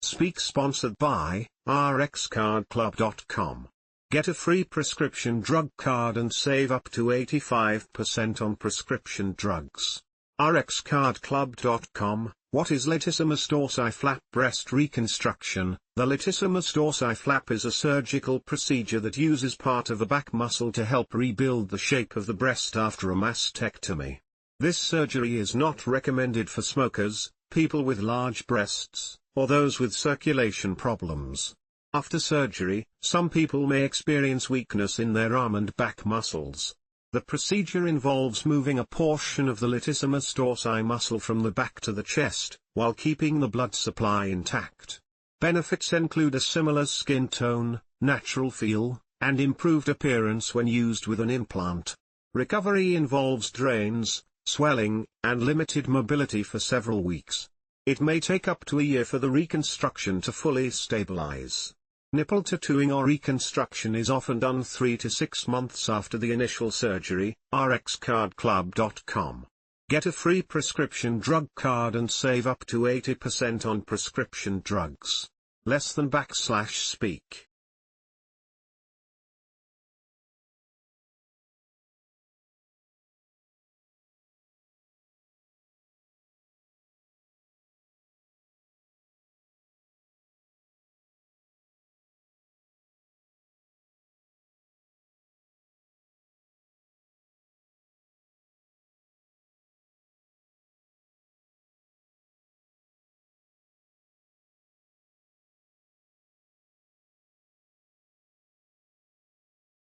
Speak sponsored by rxcardclub.com. Get a free prescription drug card and save up to 85% on prescription drugs. rxcardclub.com. What is latissimus dorsi flap breast reconstruction? The latissimus dorsi flap is a surgical procedure that uses part of the back muscle to help rebuild the shape of the breast after a mastectomy. This surgery is not recommended for smokers, people with large breasts, or those with circulation problems. After surgery, some people may experience weakness in their arm and back muscles. The procedure involves moving a portion of the latissimus dorsi muscle from the back to the chest, while keeping the blood supply intact. Benefits include a similar skin tone, natural feel, and improved appearance when used with an implant. Recovery involves drains, swelling, and limited mobility for several weeks. It may take up to a year for the reconstruction to fully stabilize. Nipple tattooing or reconstruction is often done 3 to 6 months after the initial surgery. rxcardclub.com. Get a free prescription drug card and save up to 80% on prescription drugs. Less than /speak.